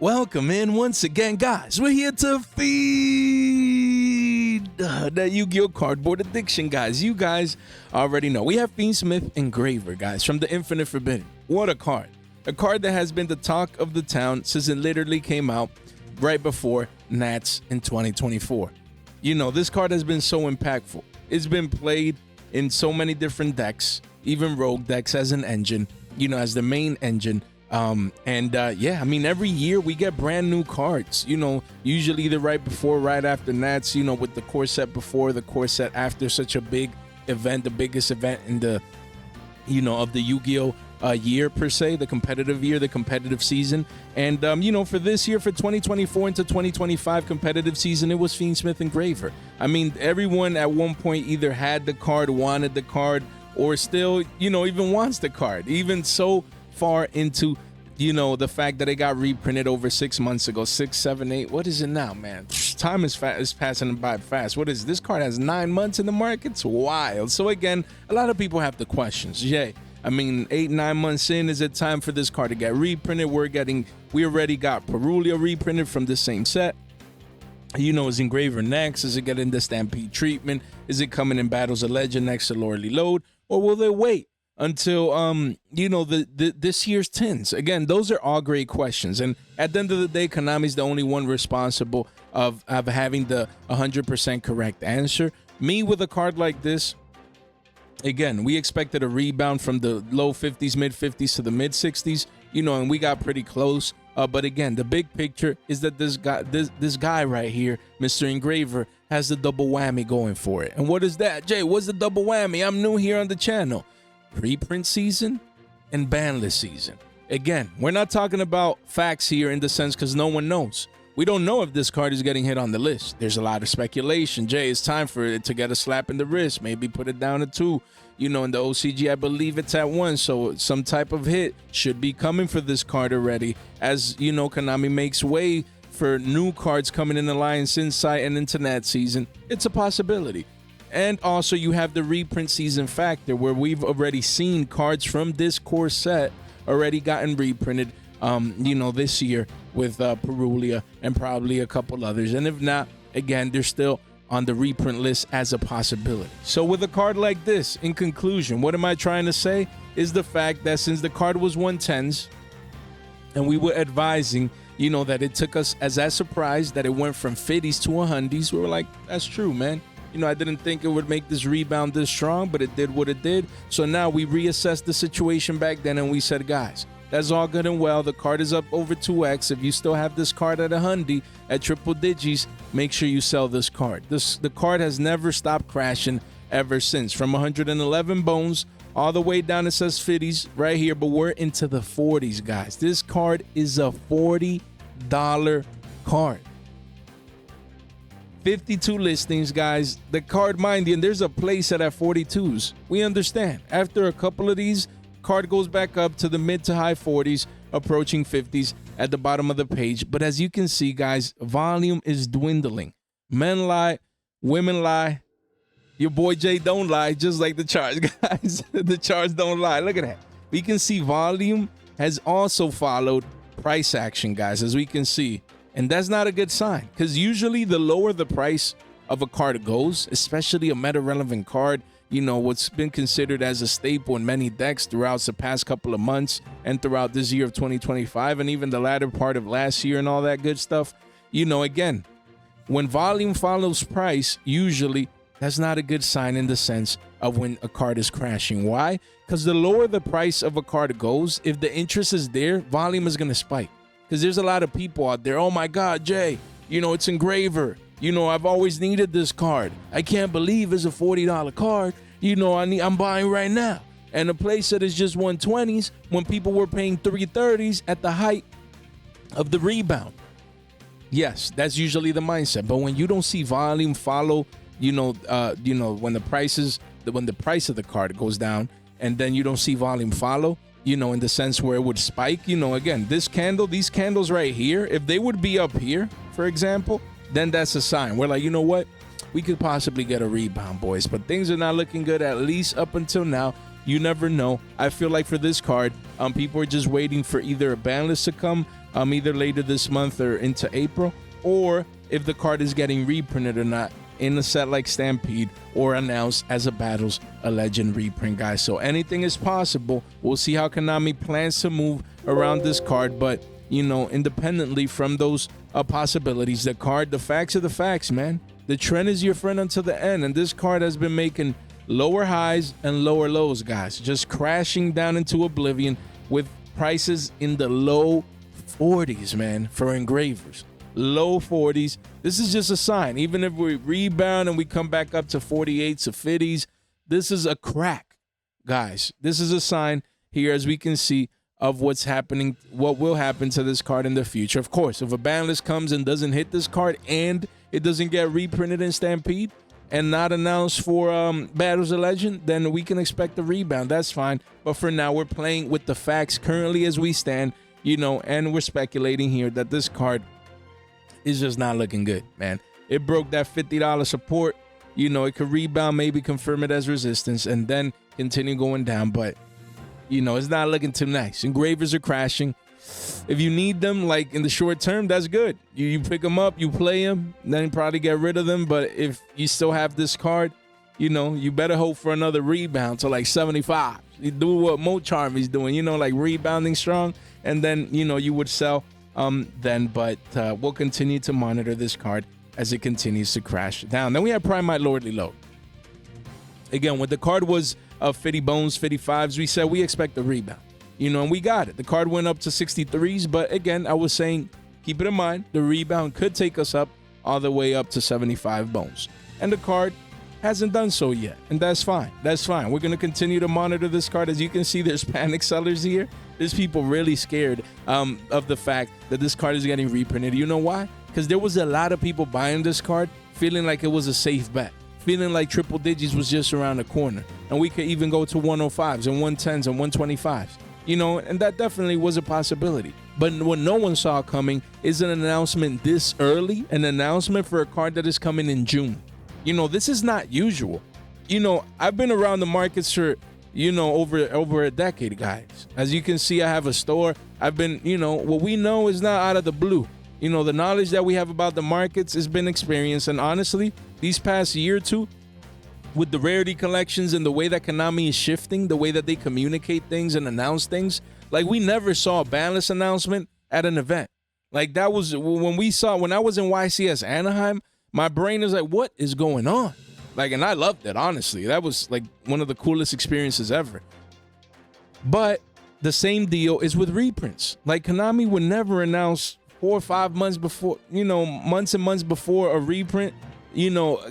Welcome in once again, guys. We're here to feed that Yu-Gi-Oh cardboard addiction, guys. You guys already know. We have Fiendsmith Engraver, guys, from the Infinite Forbidden. What a card. A card that has been the talk of the town since it literally came out right before Nats in 2024. You know, this card has been so impactful. It's been played in so many different decks, even rogue decks as an engine, you know, as the main engine. Yeah, I mean, every year we get brand new cards, you know, usually either right before, right after Nats, you know, with the core set before, the core set after such a big event, the biggest event in the, you know, of the Yu-Gi-Oh year per se, the competitive year, the competitive season. And, you know, for this year, for 2024 into 2025 competitive season, it was Fiendsmith Engraver. I mean, everyone at one point either had the card, wanted the card, or still, you know, even wants the card, even so far into, you know, the fact that it got reprinted over 6 months ago, 6, 7, 8. What is it now, man? Time is passing by fast. What is this card? Has 9 months in the market. It's wild. So again, a lot of people have the questions. Jay, I mean, 8, 9 months in, is it time for this card to get reprinted? We already got Perulia reprinted from the same set. You know, is Engraver next? Is it getting the Stampede treatment? Is it coming in Battles of Legend next to Lordly Load? Or will they wait until you know, this year's tins? Again, those are all great questions, and at the end of the day, Konami's the only one responsible of having the 100% correct answer. Me, with a card like this, again, we expected a rebound from the low 50s, mid 50s to the mid 60s, you know, and we got pretty close. But again, the big picture is that this guy right here, Mr. Engraver, has the double whammy going for it. And what is that, Jay? What's the double whammy? I'm new here on the channel. Reprint season and banlist season. Again, we're not talking about facts here in the sense, because no one knows. We don't know if this card is getting hit on the list. There's a lot of speculation. Jay, it's time for it to get a slap in the wrist. Maybe put it down to 2. You know, in the OCG, I believe it's at 1. So some type of hit should be coming for this card already. As you know, Konami makes way for new cards coming in Alliance Insight and into Nat season. It's a possibility. And also you have the reprint season factor, where we've already seen cards from this core set already gotten reprinted, you know, this year with Perulia and probably a couple others. And if not, again, they're still on the reprint list as a possibility. So with a card like this, in conclusion, what am I trying to say is the fact that since the card was 110s and we were advising, you know, that it took us as a surprise that it went from 50s to 100s, we were like, that's true, man. You know, I didn't think it would make this rebound this strong, but it did what it did. So now we reassessed the situation back then and we said, guys, that's all good and well. The card is up over 2x. If you still have this card at 100 at triple digits, make sure you sell this card. The card has never stopped crashing ever since. From 111 bones all the way down, it says 50s right here, but we're into the 40s, guys. This card is a $40 card. 52 listings, guys. The card, mind you, and there's a playset at 42s. We understand. After a couple of these, card goes back up to the mid to high 40s, approaching 50s at the bottom of the page. But as you can see, guys, volume is dwindling. Men lie, women lie. Your boy Jay don't lie, just like the charts, guys. The charts don't lie. Look at that. We can see volume has also followed price action, guys, as we can see. And that's not a good sign, because usually the lower the price of a card goes, especially a meta-relevant card, you know, what's been considered as a staple in many decks throughout the past couple of months and throughout this year of 2025 and even the latter part of last year and all that good stuff. You know, again, when volume follows price, usually that's not a good sign in the sense of when a card is crashing. Why? Because the lower the price of a card goes, if the interest is there, volume is going to spike. Because there's a lot of people out there, oh my God, Jay, you know, it's Engraver. You know, I've always needed this card. I can't believe it's a $40 card. You know, I'm buying right now. And a playset is just 120s when people were paying 330s at the height of the rebound. Yes, that's usually the mindset. But when you don't see volume follow, when the price of the card goes down, and then you don't see volume follow, you know, in the sense where it would spike, you know, again, these candles right here, if they would be up here, for example, then that's a sign. We're like, you know what? We could possibly get a rebound, boys, but things are not looking good, at least up until now. You never know. I feel like for this card, people are just waiting for either a ban list to come either later this month or into April, or if the card is getting reprinted or not in a set like Stampede or announced as a Battles a Legend reprint, guys. So anything is possible. We'll see how Konami plans to move around this card, but independently from those possibilities, the facts are the facts, man. The trend is your friend until the end, and this card has been making lower highs and lower lows, guys, just crashing down into oblivion with prices in the low 40s, man, for engravers. Low 40s. This is just a sign. Even if we rebound and we come back up to 48s or 50s, this is a crack, guys. This is a sign here, as we can see, of what's happening, what will happen to this card in the future. Of course, if a ban list comes and doesn't hit this card and it doesn't get reprinted in Stampede and not announced for Battles of Legend, then we can expect a rebound. That's fine. But for now, we're playing with the facts currently as we stand, and we're speculating here that this card is just not looking good, man. It broke that $50 support. It could rebound, maybe confirm it as resistance, and then continue going down. But, it's not looking too nice. Engravers are crashing. If you need them, like in the short term, that's good. You pick them up, you play them, then probably get rid of them. But if you still have this card, you better hope for another rebound to like 75. You do what Mo Charmy's doing, like rebounding strong, and then, you would sell then. But we'll continue to monitor this card as it continues to crash down. Then we have Primite Lordly Load. Again, when the card was 50 bones, 55s, we said we expect a rebound. And we got it. The card went up to 63s, but again, I was saying, keep it in mind, the rebound could take us up all the way up to 75 bones. And the card hasn't done so yet, and that's fine. That's fine. We're going to continue to monitor this card. As you can see, there's panic sellers here. There's people really scared of the fact that this card is getting reprinted. You know why? Because there was a lot of people buying this card feeling like it was a safe bet, feeling like triple digits was just around the corner, and we could even go to 105s and 110s and 125s. And that definitely was a possibility. But what no one saw coming is an announcement this early, an announcement for a card that is coming in June. This is not usual. I've been around the markets for, over a decade, guys. As you can see, I have a store. I've been, what we know is not out of the blue. The knowledge that we have about the markets has been experienced. And honestly, these past year or two, with the rarity collections and the way that Konami is shifting, the way that they communicate things and announce things, like we never saw a ban list announcement at an event. Like that was when I was in YCS Anaheim, my brain is like, what is going on? Like, and I loved it, honestly. That was like one of the coolest experiences ever. But the same deal is with reprints. Like Konami would never announce 4 or 5 months before, months and months before a reprint,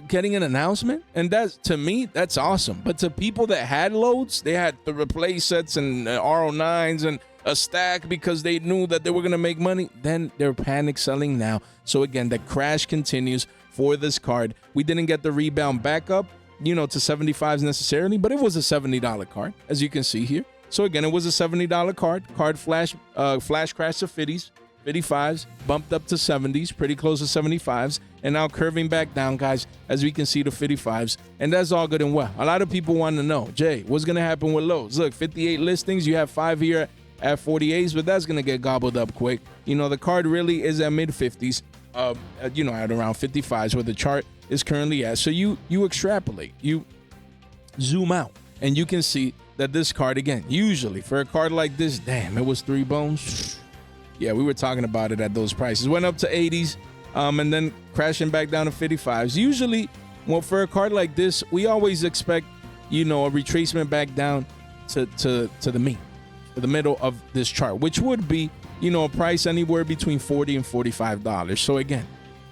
getting an announcement. And that's, to me, that's awesome. But to people that had loads, they had the replay sets and RO9s and a stack because they knew that they were going to make money, then they're panic selling now. So again, the crash continues for this card. We didn't get the rebound back up, to 75s necessarily, but it was a $70 card, as you can see here. So again, it was a $70 card. Card flash crash to 50s. 55s, bumped up to 70s, pretty close to 75s, and now curving back down, guys, as we can see the 55s, and that's all good and well. A lot of people want to know, Jay, what's going to happen with loads? Look, 58 listings, you have 5 here at 48s, but that's going to get gobbled up quick. The card really is at mid-50s, at around 55s, where the chart is currently at. So you extrapolate, you zoom out, and you can see that this card, again, usually for a card like this, damn, it was 3 bones. Yeah, we were talking about it at those prices. Went up to 80s and then crashing back down to 55s. Usually, for a card like this, we always expect, a retracement back down to the mean, to the middle of this chart, which would be, a price anywhere between $40 and $45. So again,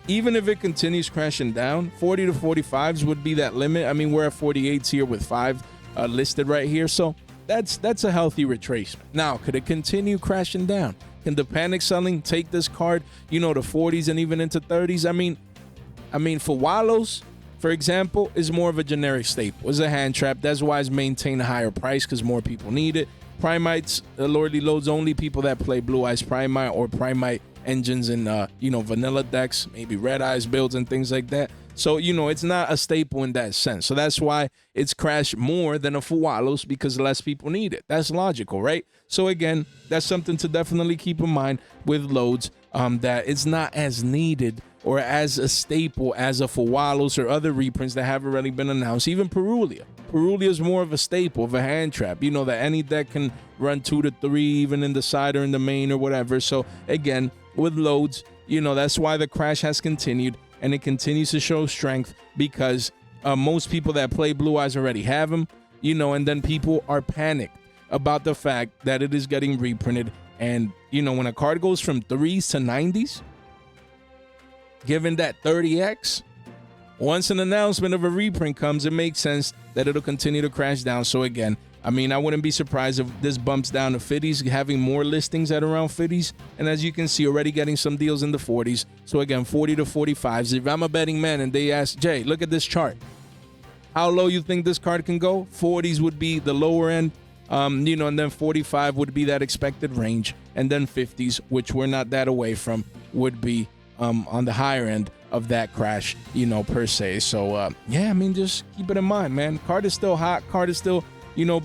even if it continues crashing down, 40 to 45s would be that limit. I mean, we're at 48s here with 5 listed right here. So that's a healthy retracement. Now, could it continue crashing down? Can the panic selling take this card, to 40s and even into 30s? I mean, for Wallows, for example, is more of a generic staple. It's a hand trap. That's why it's maintained a higher price, because more people need it. Primites, Lordly Loads, only people that play Blue Eyes Primite or Primite engines in, vanilla decks, maybe Red Eyes builds and things like that. So, it's not a staple in that sense. So that's why it's crashed more than a Fuwalos, because less people need it. That's logical, right? So again, that's something to definitely keep in mind with loads, that it's not as needed or as a staple as a Fuwalos or other reprints that have already been announced. Even Perulia. Perulia is more of a staple, of a hand trap. That any deck can run 2 to 3, even in the side or in the main or whatever. So again, with loads, that's why the crash has continued, and it continues to show strength, because most people that play Blue Eyes already have them, and then people are panicked about the fact that it is getting reprinted. And, when a card goes from 3s to 90s, given that 30x, once an announcement of a reprint comes, it makes sense that it'll continue to crash down. So again, I wouldn't be surprised if this bumps down to 50s, having more listings at around 50s. And as you can see, already getting some deals in the 40s. So again, 40 to 45s. If I'm a betting man and they ask, Jay, look at this chart, how low you think this card can go? 40s would be the lower end, and then 45 would be that expected range. And then 50s, which we're not that away from, would be on the higher end of that crash, per se. So, just keep it in mind, man. Card is still hot. Card is still,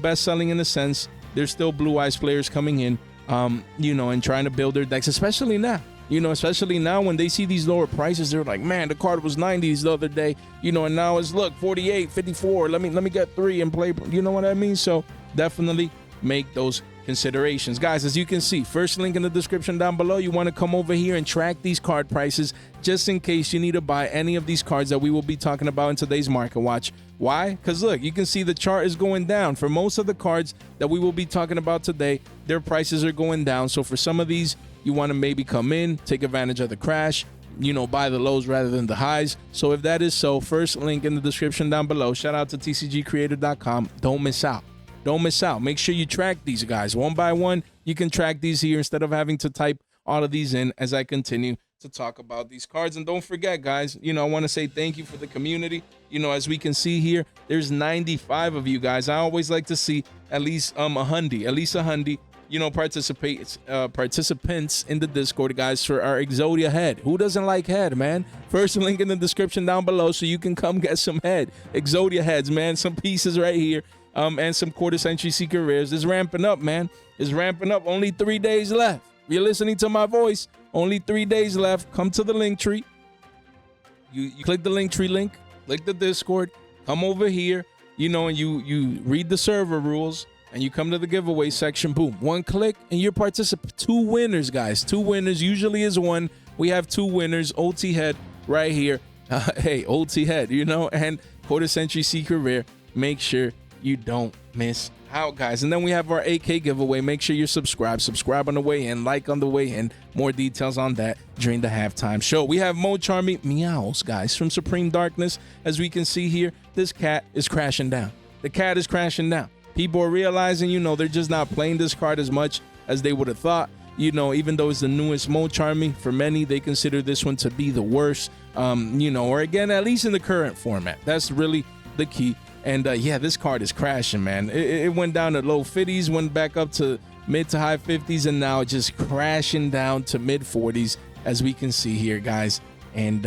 best selling in a sense. There's still Blue Eyes players coming in, and trying to build their decks, especially now. Especially now when they see these lower prices, they're like, man, the card was 90s the other day, and now it's, look, 48, 54. Let me get 3 and play. You know what I mean? So definitely make those considerations. Guys, as you can see, first link in the description down below. You want to come over here and track these card prices just in case you need to buy any of these cards that we will be talking about in today's Market Watch. Why? Because look, you can see the chart is going down. For most of the cards that we will be talking about today, their prices are going down. So for some of these, you want to maybe come in, take advantage of the crash, buy the lows rather than the highs. So if that is so, first link in the description down below. Shout out to tcgcreator.com. Don't miss out. Don't miss out. Make sure you track these guys one by one. You can track these here instead of having to type all of these in as I continue to talk about these cards. And don't forget, guys, I want to say thank you for the community. As we can see here, there's 95 of you guys. I always like to see at least a hundy, participants in the Discord, guys, for our Exodia head. Who doesn't like head, man? First link in the description down below so you can come get some head. Exodia heads, man. Some pieces right here. And some quarter century secret rares. It's ramping up, man. It's ramping up. Only 3 days left. You're listening to my voice. Only 3 days left. Come to the link tree. You click the link tree link. Click the Discord. Come over here. And you read the server rules. And you come to the giveaway section. Boom. One click and you're participant. 2 winners, guys. 2 winners. Usually is 1. We have 2 winners. OT head right here. Hey, OT head, and quarter century secret rare. Make sure you don't miss out, guys. And then we have our AK giveaway. Make sure you're subscribe on the way in, like on the way in. More details on that during the halftime show. We have Mo Charmy Meows, guys, from Supreme Darkness. As we can see here, this cat is crashing down. The cat is crashing down. People are realizing, they're just not playing this card as much as they would have thought. Even though it's the newest Mo Charmy, for many, they consider this one to be the worst, or again, at least in the current format. That's really the key. And this card is crashing, man. It went down to low 50s, went back up to mid to high 50s, and now just crashing down to mid 40s, as we can see here, guys. And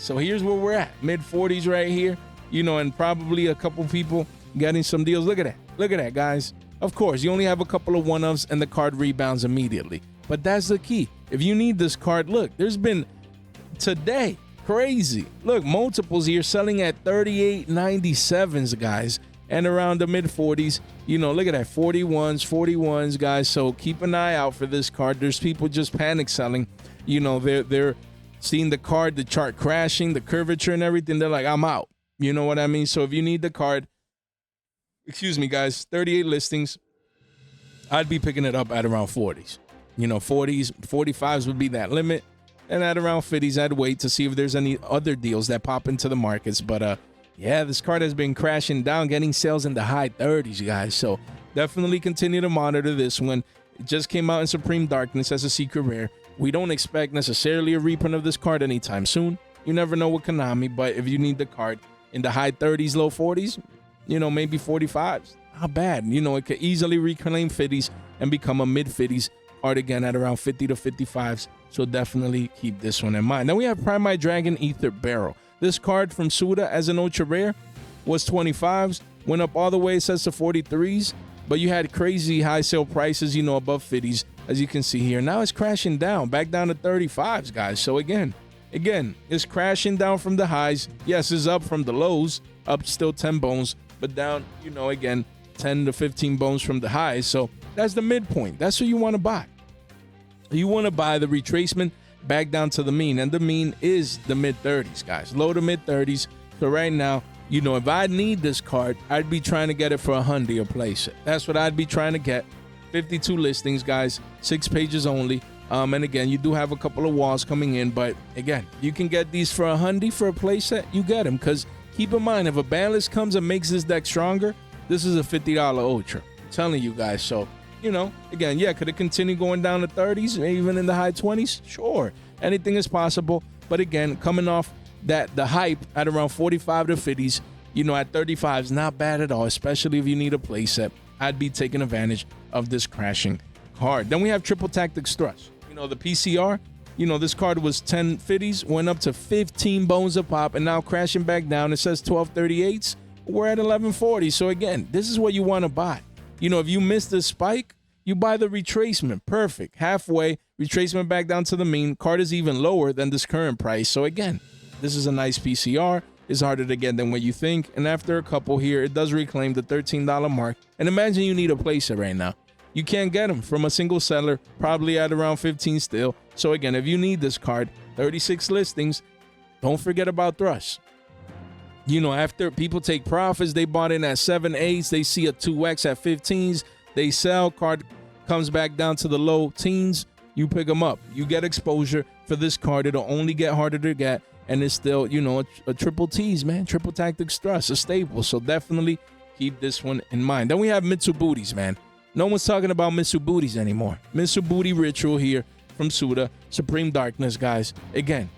so here's where we're at, mid 40s right here, and probably a couple people getting some deals. Look at that, guys. Of course, you only have a couple of one-ofs and the card rebounds immediately. But that's the key. If you need this card, look, there's been today, crazy. Look, multiples here selling at 38.97s, guys, and around the mid 40s. Look at that, 41s, guys. So keep an eye out for this card. There's people just panic selling. They're seeing the chart crashing, the curvature and everything. They're like, I'm out. You know what I mean? So if you need the card, excuse me, guys, 38 listings, I'd be picking it up at around 40s. 40s, 45s would be that limit. And at around 50s, I'd wait to see if there's any other deals that pop into the markets. But this card has been crashing down, getting sales in the high 30s, guys. So definitely continue to monitor this one. It just came out in Supreme Darkness as a secret rare. We don't expect necessarily a reprint of this card anytime soon. You never know with Konami, but if you need the card in the high 30s, low 40s, maybe 45s, not bad. It could easily reclaim 50s and become a mid 50s card again at around 50 to 55s So definitely keep this one in mind. Then we have Primite Dragon Ether Barrel. This card from Suda as an ultra rare was 25s, went up all the way, it says to 43s, but you had crazy high sale prices, you know, above 50s, as you can see here. Now it's crashing down, back down to 35s, guys. So again, it's crashing down from the highs. Yes, it's up from the lows, up still 10 bones, but down, you know, again, 10 to 15 bones from the highs. So that's the midpoint. That's what you want to buy. You want to buy the retracement back down to the mean, and the mean is the mid-30s, guys, low to mid-30s. So right now, you know, if I need this card, I'd be trying to get it for $100 or place it. That's what I'd be trying to get. 52 listings, guys, 6 pages only. And again, you do have a couple of walls coming in, but again, you can get these for $100 for a playset. You get them, because keep in mind, if a ban list comes and makes this deck stronger, this is a $50 ultra. I'm telling you guys. So, you know, again, yeah, could it continue going down to 30s, maybe even in the high 20s? Sure, anything is possible. But again, coming off that the hype at around 45 to 50s, you know, at 35 is not bad at all, especially if you need a playset. I'd be taking advantage of this crashing card. Then we have Triple Tactics Thrust. You know, the PCR, you know, this card was 10 50s, went up to 15 bones a pop, and now crashing back down. It says 1238s. We're at 1140. So again, this is what you want to buy. You know, if you miss the spike, you buy the retracement. Perfect. Halfway, retracement back down to the mean. Card is even lower than this current price. So again, this is a nice PCR. It's harder to get than what you think. And after a couple here, it does reclaim the $13 mark. And imagine you need a playset right now. You can't get them from a single seller, probably at around 15 still. So again, if you need this card, 36 listings, don't forget about Thrust. You know, after people take profits, they bought in at 7, 8s, they see a 2x at 15s, they sell, card comes back down to the low teens, you pick them up. You get exposure for this card. It'll only get harder to get, and it's still, you know, a triple T's, man. Triple Tactics Thrust, a staple. So definitely keep this one in mind. Then we have Mitsubooties, man. No one's talking about Mitsubooties anymore. Mitsubooty Ritual here from Suda, Supreme Darkness, guys. Again,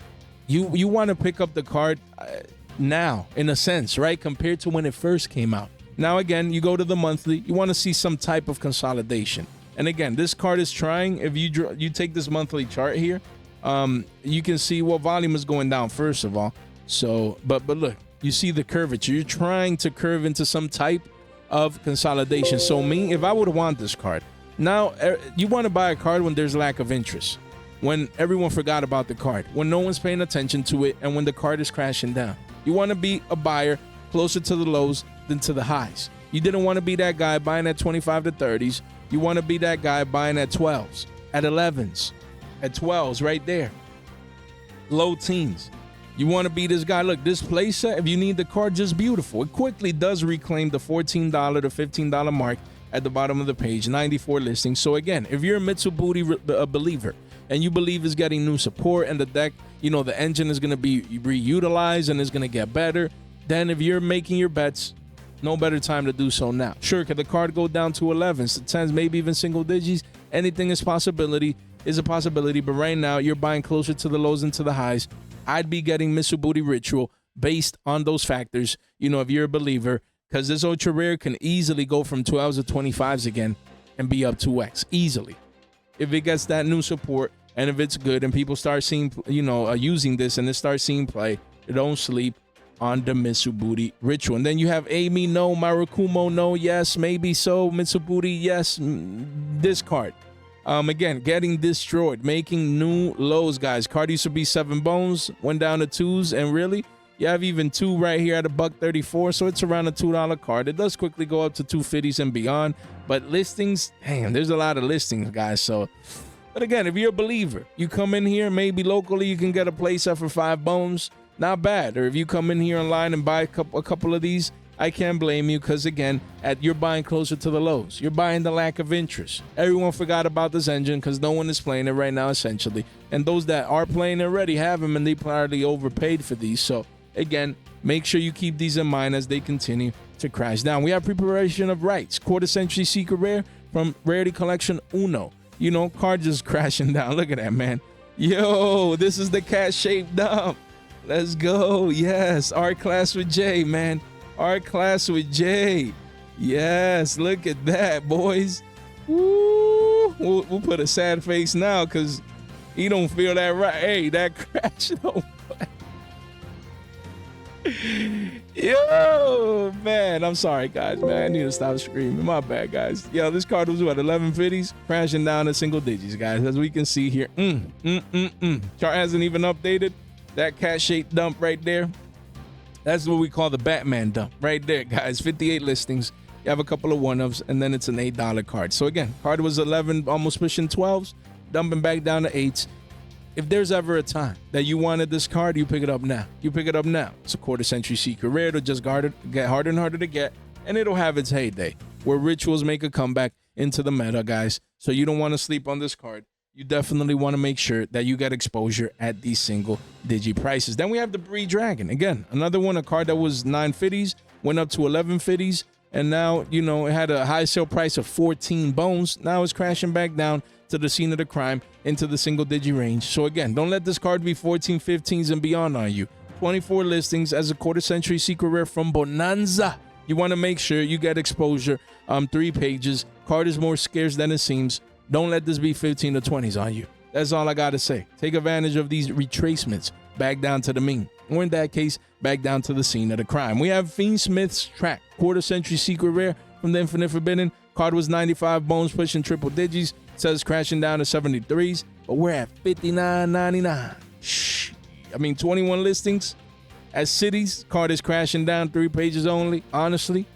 you want to pick up the card now, in a sense, right? Compared to when it first came out. Now, again, you go to the monthly, you want to see some type of consolidation. And again, this card is trying. If you take this monthly chart here, you can see what volume is going down, first of all. So, but look, you see the curvature. You're trying to curve into some type of consolidation. So me, if I would want this card, now you want to buy a card when there's lack of interest, when everyone forgot about the card, when no one's paying attention to it, and when the card is crashing down. You want to be a buyer closer to the lows than to the highs. You didn't want to be that guy buying at 25 to 30s. You want to be that guy buying at 12s, at 11s, at 12s, right there. Low teens. You want to be this guy. Look, this playset, if you need the card, just beautiful. It quickly does reclaim the $14 to $15 mark at the bottom of the page, 94 listings. So again, if you're a Mitsubooty believer and you believe it's getting new support and the deck, you know, the engine is going to be reutilized and is going to get better, then if you're making your bets, no better time to do so now. Sure, could the card go down to 11s, to 10s, maybe even single digits? Anything is a possibility, but right now you're buying closer to the lows and to the highs. I'd be getting Mitsubooty Ritual based on those factors, you know, if you're a believer, because this ultra rare can easily go from 12s to 25s again and be up 2x easily. If it gets that new support and if it's good and people start seeing, you know, using this and it starts seeing play, don't sleep on the Mitsubooty Ritual. And then you have Amy, no. Marakumo, no. Yes, maybe so. Mitsubooty, yes. This card. Again, getting destroyed, making new lows, guys. Card used to be 7 bones, went down to 2s, and really, you have even 2 right here at $1.34, so it's around a $2 card. It does quickly go up to 250s and beyond, but listings, damn, there's a lot of listings, guys. So, but again, if you're a believer, you come in here, maybe locally you can get a playset for 5 bones, not bad. Or if you come in here online and buy a couple of these, I can't blame you, because again, you're buying closer to the lows. You're buying the lack of interest. Everyone forgot about this engine because no one is playing it right now, essentially. And those that are playing already have them, and they probably overpaid for these. So again, make sure you keep these in mind as they continue to crash down. We have Preparation of Rites, quarter century secret rare from Rarity Collection Uno. You know, card just crashing down. Look at that, man. Yo, this is the cat shaped up. Let's go. Yes, art class with J, man. Art class with Jay. Yes, look at that, boys. Woo. We'll put a sad face now because He don't feel that right. Hey, that crash don't. Yo, man, I'm sorry, guys, man. I need to stop screaming. My bad, guys. Yo, this card was what, 1150s? Crashing down to single digits, guys, as we can see here. Chart hasn't even updated. That cat-shaped dump right there, that's what we call the Batman dump right there, guys. 58 listings. You have a couple of one-ups, and then it's an $8 card. So, again, card was 11, almost pushing 12s, dumping back down to 8s. If there's ever a time that you wanted this card, you pick it up now. You pick it up now. It's a quarter-century secret rare. It'll just get harder and harder to get, and it'll have its heyday where rituals make a comeback into the meta, guys. So you don't want to sleep on this card. You definitely want to make sure that you get exposure at these single-digit prices. Then we have the Bree Dragon. Again, another one, a card that was 950s, went up to 1150s, and now, you know, it had a high sale price of 14 bones. Now it's crashing back down to the scene of the crime into the single-digit range. So again, don't let this card be 14, 15s and beyond on you. 24 listings as a quarter-century secret rare from Bonanza. You want to make sure you get exposure. 3 pages. Card is more scarce than it seems. Don't let this be 15 to 20s on you. That's all I got to say. Take advantage of these retracements back down to the mean. Or in that case, back down to the scene of the crime. We have Fiendsmith's Track, quarter-century secret rare from the Infinite Forbidden. Card was 95 bones, pushing triple digits. Says crashing down to 73s, but we're at 59.99. Shh. I mean, 21 listings as cities. Card is crashing down, 3 pages only. Honestly,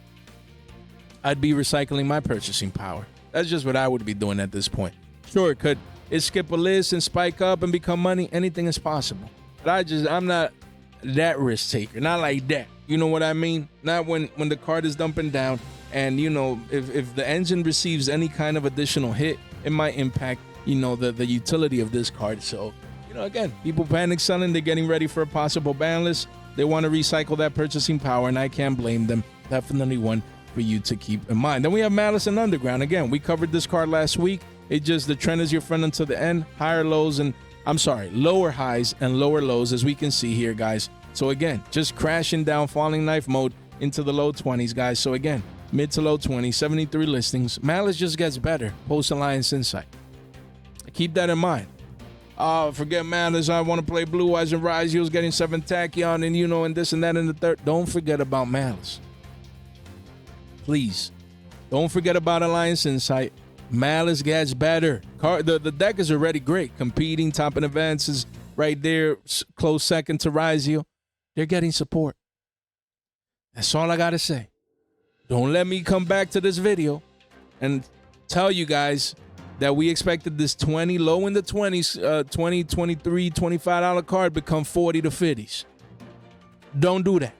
I'd be recycling my purchasing power. That's just what I would be doing at this point. Sure, could it skip a list and spike up and become money? Anything is possible. But I'm not that risk taker. Not like that. You know what I mean? Not when the card is dumping down. And, you know, if the engine receives any kind of additional hit, it might impact, you know, the utility of this card. So, you know, again, people panic selling. They're getting ready for a possible ban list. They want to recycle that purchasing power, and I can't blame them. Definitely one for you to keep in mind. Then we have Malice and Underground. Again, we covered this card last week. It just, the trend is your friend until the end. Higher lows and, lower highs and lower lows, as we can see here, guys. So, again, just crashing down, falling knife mode into the low 20s, guys. So, again, mid to low 20s, 73 listings. Malice just gets better post-Alliance Insight. Keep that in mind. Forget Malice. I want to play Blue Eyes and Rise. He was getting 7 Tachyon and, you know, and this and that in the third. Don't forget about Malice. Please. Don't forget about Alliance Insight. Malice gets better. The deck is already great. Competing, top in advances right there. Close second to Rizio. They're getting support. That's all I got to say. Don't let me come back to this video and tell you guys that we expected this 20, low in the 20s, 20, 23, $25 card become 40 to 50s. Don't do that.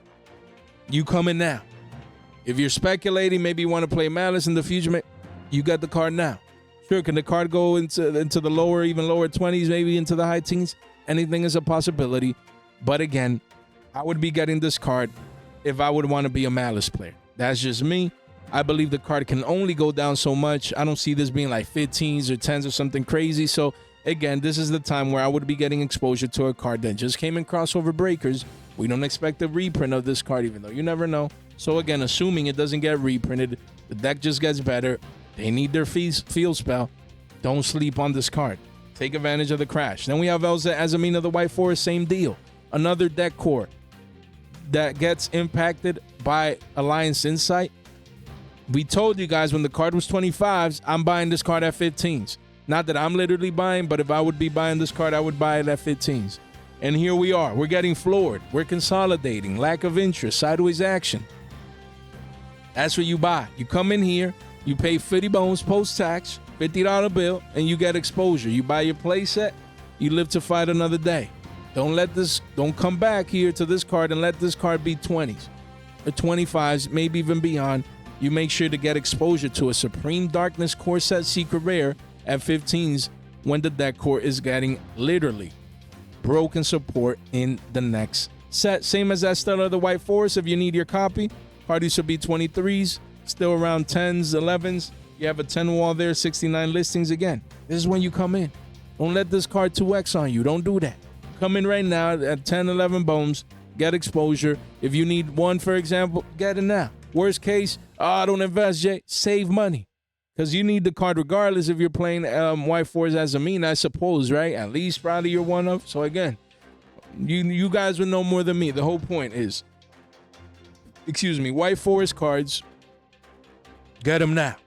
You coming now. If you're speculating, maybe you want to play Malice in the future, you got the card now. Sure, can the card go into the lower, even lower 20s, maybe into the high teens? Anything is a possibility. But again, I would be getting this card if I would want to be a Malice player. That's just me. I believe the card can only go down so much. I don't see this being like 15s or 10s or something crazy. So, again, this is the time where I would be getting exposure to a card that just came in crossover breakers. We don't expect a reprint of this card, even though you never know. So, again, assuming it doesn't get reprinted, the deck just gets better. They need their field spell. Don't sleep on this card. Take advantage of the crash. Then we have Elza Azamina the White Forest, same deal. Another deck core that gets impacted by Alliance Insight. We told you guys when the card was 25s, I'm buying this card at 15s. Not that I'm literally buying, but if I would be buying this card, I would buy it at 15s. And here we are. We're getting floored. We're consolidating. Lack of interest. Sideways action. That's what you buy. You come in here, you pay 50 bones post-tax, $50 bill, and you get exposure. You buy your play set, you live to fight another day. Don't come back here to this card and let this card be 20s or 25s, maybe even beyond. You make sure to get exposure to a Supreme Darkness core set secret rare at 15s when the deck core is getting literally broken support in the next set. Same as that Stellar of the White Forest. If you need your copy, parties should be 23s, still around 10s, 11s. You have a 10 wall there, 69 listings. Again, this is when you come in. Don't let this card 2x on you. Don't do that. Come in right now at 10, 11 bones, get exposure. If you need one, for example, get it now. Worst case, don't invest, Jay. Save money. because you need the card regardless if you're playing white fours as a mean, I suppose, right? At least probably you're one of. So again, you guys would know more than me. The whole point is, excuse me, white forest cards, get them now.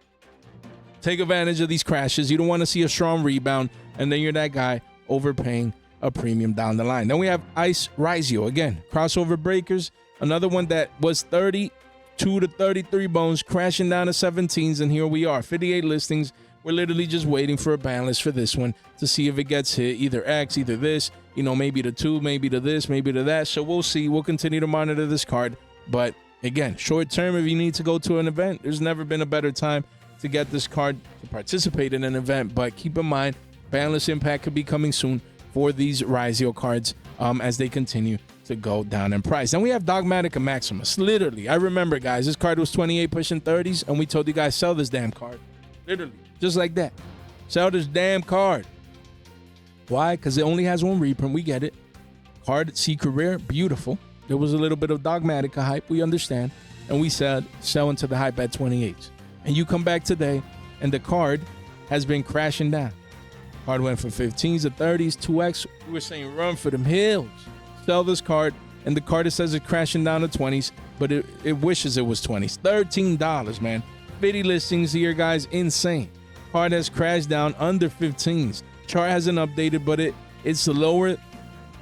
Take advantage of these crashes. You don't want to see a strong rebound, and then you're that guy overpaying a premium down the line. Then we have Ice Yugioh. Again, crossover breakers. Another one that was 32 to 33 bones, crashing down to 17s, and here we are. 58 listings. We're literally just waiting for a ban list for this one to see if it gets hit. Either X, either this, maybe to 2, maybe to this, maybe to that. So we'll see. We'll continue to monitor this card. But again, short term, if you need to go to an event, there's never been a better time to get this card to participate in an event. But keep in mind, ban list impact could be coming soon for these Yugioh cards as they continue to go down in price. Then we have Dogmatic and Maximus. Literally, I remember, guys, this card was 28 pushing 30s, and we told you guys, sell this damn card. Literally, just like that. Sell this damn card. Why? Because it only has one reprint. We get it. Card, secret rare, beautiful. There was a little bit of Dogmatic hype, we understand. And we said, sell into the hype at 28s. And you come back today, and the card has been crashing down. Card went from 15s to 30s, 2x. We were saying run for them hills. Sell this card, and the card, it says it's crashing down to 20s, but it wishes it was 20s. $13, man. 50 listings here, guys. Insane. Card has crashed down under 15s. Chart hasn't updated, but it's lower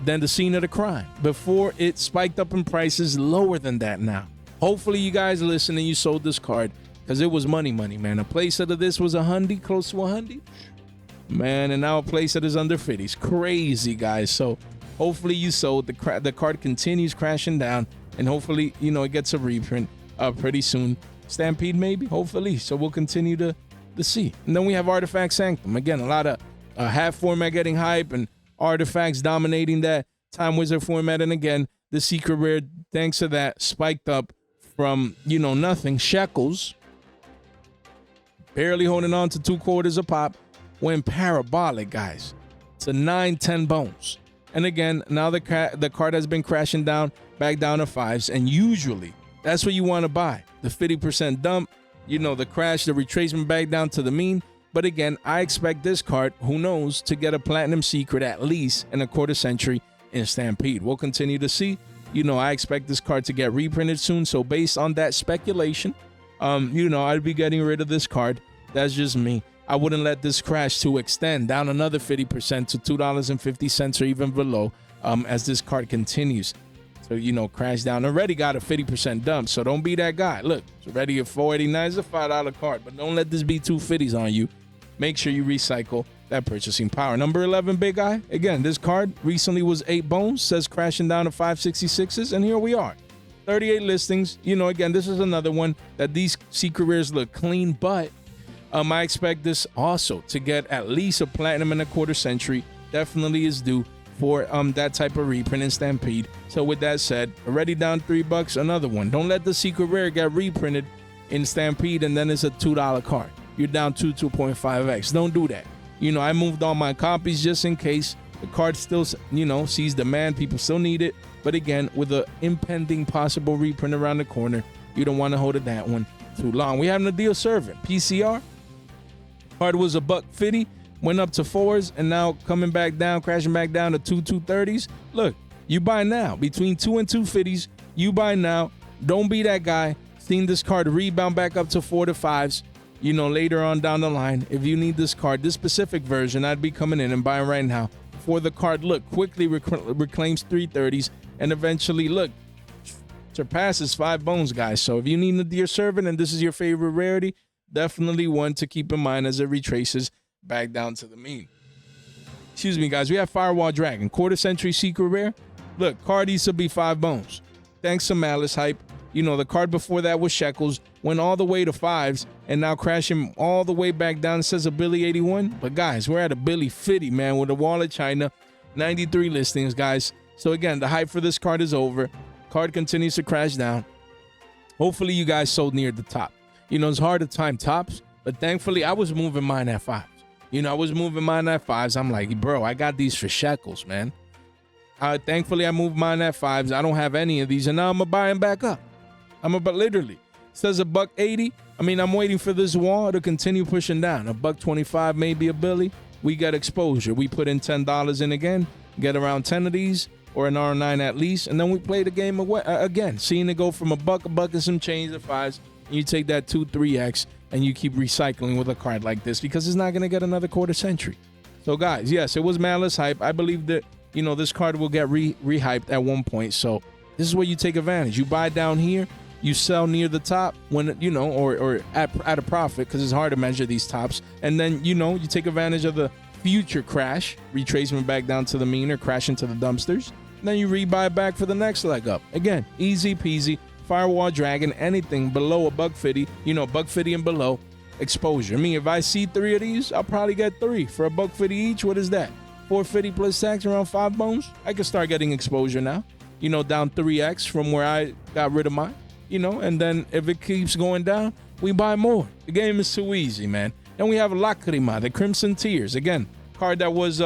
than the scene of the crime. Before, it spiked up in prices lower than that now. Hopefully, you guys listen and you sold this card, because it was money, man. A playset of this was $100, close to $100. Man, and now a playset is under 50s. Crazy, guys. So hopefully you sold. The card continues crashing down, and hopefully, it gets a reprint pretty soon. Stampede, maybe, hopefully. So we'll continue to see. And then we have Artifact Sanctum. Again, a lot of half format getting hype, and artifacts dominating that Time Wizard format. And again, the secret rare, thanks to that, spiked up from, nothing. Shekels, barely holding on to 2/4 a pop, went parabolic, guys. To 9-10 bones. And again, now the card has been crashing down, back down to 5s. And usually, that's what you want to buy. The 50% dump, the crash, the retracement back down to the mean. But again, I expect this card, who knows, to get a platinum secret at least in a quarter century in Stampede. We'll continue to see. I expect this card to get reprinted soon. So based on that speculation, I'd be getting rid of this card. That's just me. I wouldn't let this crash to extend down another 50% to $2.50 or even below as this card continues. So, crash down. Already got a 50% dump, so don't be that guy. Look, it's already a $4.89. It's a $5 card, but don't let this be 250s on you. Make sure you recycle that purchasing power. Number 11, big guy. Again, this card recently was 8 bones, says crashing down to 566s, and here we are. 38 listings. Again, this is another one that these secret rares look clean, but I expect this also to get at least a platinum in a quarter century. Definitely is due for that type of reprint in Stampede. So with that said, already down $3, another one. Don't let the secret rare get reprinted in Stampede and then it's a $2 card. You're down 2.5x. Don't do that. I moved all my copies just in case the card still, sees demand. People still need it. But again, with an impending possible reprint around the corner, you don't want to hold it that one too long. We have Nadir Servant, PCR. Card was $150. Went up to 4s and now coming back down, crashing back down to 2.30s. Look, you buy now. Between 2 and 2.50s, you buy now. Don't be that guy. Seen this card rebound back up to 4 to 5s, later on down the line. If you need this card, this specific version, I'd be coming in and buying right now. For the card, look, quickly reclaims 3.30s and eventually, look, surpasses 5 bones, guys. So if you need Nadir Servant and this is your favorite rarity, definitely one to keep in mind as it retraces back down to the mean. Excuse me, guys. We have Firewall Dragon, quarter century secret rare. Look, card used to be 5 bones. Thanks to Malice hype. The card before that was Shekels, went all the way to 5s, and now crashing all the way back down. It says a Billy 81. But guys, we're at a Billy 50, man, with a Wall of China. 93 listings, guys. So again, the hype for this card is over. Card continues to crash down. Hopefully you guys sold near the top. It's hard to time tops, but thankfully I was moving mine at 5s. I was moving mine at 5s. I'm like, bro, I got these for Shekels, man. Thankfully, I moved mine at 5s. I don't have any of these, and now I'm going to buy them back up. But literally, says $1.80. I mean, I'm waiting for this wall to continue pushing down. $1.25, maybe a Billy. We got exposure. We put in $10 in again, get around 10 of these, or an R9 at least, and then we play the game again, seeing it go from a buck and some change to fives, and you take that 2-3x, and you keep recycling with a card like this because it's not going to get another quarter century. So, guys, yes, it was Malice hype. I believe that, you know, this card will get rehyped at one point. So this is where you take advantage. You buy down here, you sell near the top when, you know, or at a profit because it's hard to measure these tops. And then, you know, you take advantage of the future crash, retracement back down to the mean or crash into the dumpsters. And then you rebuy back for the next leg up. Again, easy peasy. Firewall Dragon, anything below $1.50, you know, $1.50 and below, exposure. I mean, if I see 3 of these, I'll probably get 3 for $1.50 each. What is that? $4.50 plus tax, around 5 bones. I can start getting exposure now, you know, down 3x from where I got rid of mine, you know, and then if it keeps going down, we buy more. The game is too easy, man. And we have Lacrima, the Crimson Tears. Again, card that was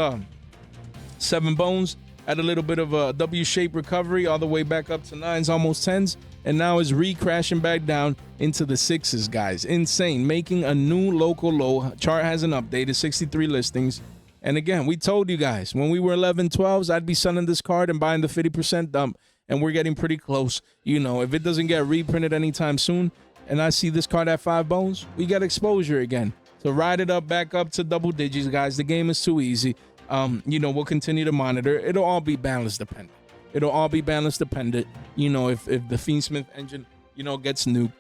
7 bones, had a little bit of a W-shaped recovery all the way back up to 9s, almost 10s, and now is re-crashing back down into the 6s, guys. Insane, making a new local low. Chart hasn't updated, 63 listings. And again, we told you guys, when we were 11, 12s, I'd be selling this card and buying the 50% dump, and we're getting pretty close. You know, if it doesn't get reprinted anytime soon, and I see this card at 5 bones, we get exposure again. So ride it up, back up to double digits, guys. The game is too easy. You know, we'll continue to monitor. It'll all be balance dependent. It'll all be balance dependent, you know, if the Fiendsmith engine, you know, gets nuked.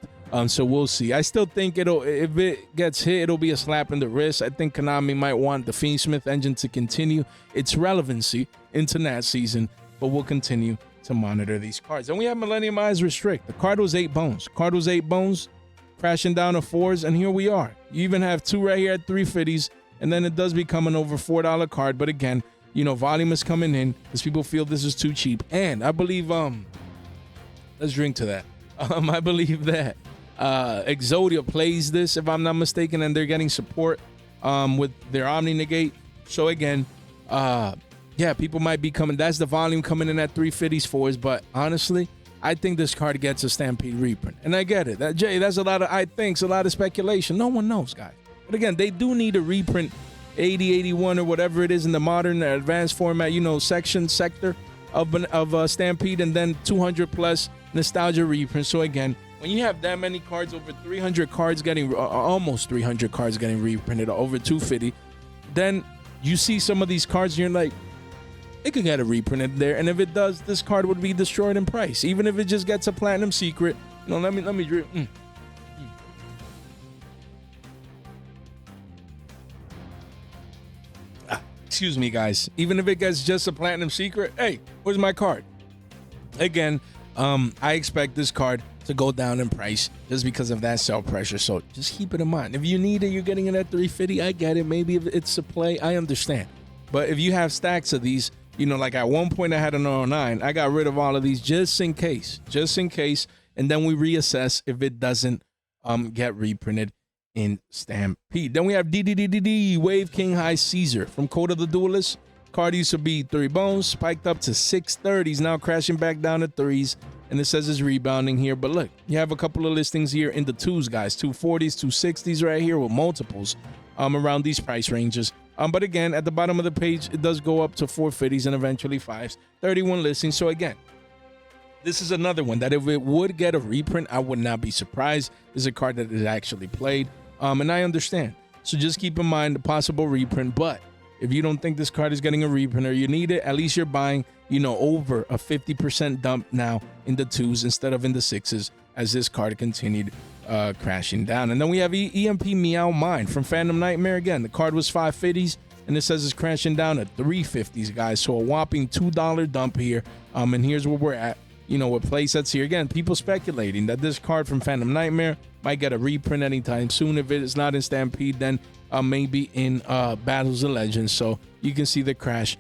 So we'll see. I still think if it gets hit, it'll be a slap in the wrist. I think Konami might want the Fiendsmith engine to continue its relevancy into that season, but we'll continue to monitor these cards. And we have Millennium Eyes Restrict. The card was 8 bones. Card was 8 bones, crashing down to 4s, and here we are. You even have 2 right here at 350s, and then it does become an over $4 card. But again, you know, volume is coming in because people feel this is too cheap. And I believe, let's drink to that. I believe that Exodia plays this, if I'm not mistaken, and they're getting support with their Omni Negate. So again, yeah, people might be coming. That's the volume coming in at 350s, 4s. But honestly, I think this card gets a Stampede reprint. And I get it. Jay, that's a lot of I thinks, a lot of speculation. No one knows, guys. But again, they do need a reprint 80, 81, or whatever it is in the modern advanced format, you know, sector of Stampede, and then 200 plus nostalgia reprints. So again, when you have that many cards, over 300 cards getting, almost 300 cards getting reprinted, over 250, then you see some of these cards and you're like, it could get a reprinted there. And if it does, this card would be destroyed in price. Even if it just gets a platinum secret. You know, let me drink. Excuse me, guys. Even if it gets just a platinum secret, hey, where's my card? Again, I expect this card to go down in price just because of that sell pressure. So just keep it in mind. If you need it, you're getting it at 350. I get it. Maybe if it's a play, I understand. But if you have stacks of these, you know, like at one point I had an 09. I got rid of all of these just in case, and then we reassess if it doesn't get reprinted in Stampede. Then we have DDDDD Wave King High Caesar from Code of the Duelist. Card used to be 3 bones, spiked up to 630s, now crashing back down to 3s, and it says it's rebounding here. But look, you have a couple of listings here in the 2s, guys, 240s, 260s right here with multiples around these price ranges. But again, at the bottom of the page, it does go up to 450s and eventually 5s. 31 listings. So again, this is another one that if it would get a reprint, I would not be surprised. This is a card that is actually played. And I understand. So just keep in mind the possible reprint. But if you don't think this card is getting a reprint or you need it, at least you're buying, you know, over a 50% dump now in the 2s instead of in the 6s as this card continued crashing down. And then we have EMP Meow Mine from Phantom Nightmare. Again, the card was 550s and it says it's crashing down at 350s, guys. So a whopping $2 dump here. And here's where we're at, you know, with play sets here. Again, people speculating that this card from Phantom Nightmare might get a reprint anytime soon. If it is not in Stampede, then maybe in Battles of Legends. So you can see the crash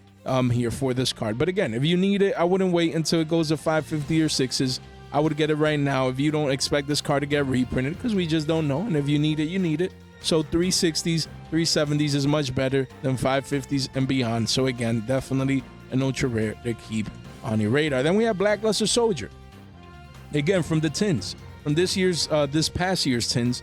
here for this card. But again, if you need it, I wouldn't wait until it goes to 550 or 6s. I would get it right now if you don't expect this card to get reprinted, because we just don't know. And if you need it, you need it. So 360s, 370s is much better than 550s and beyond. So again, definitely an ultra rare to keep on your radar. Then we have Blackluster Soldier. Again, from the tins. from this past year's tins.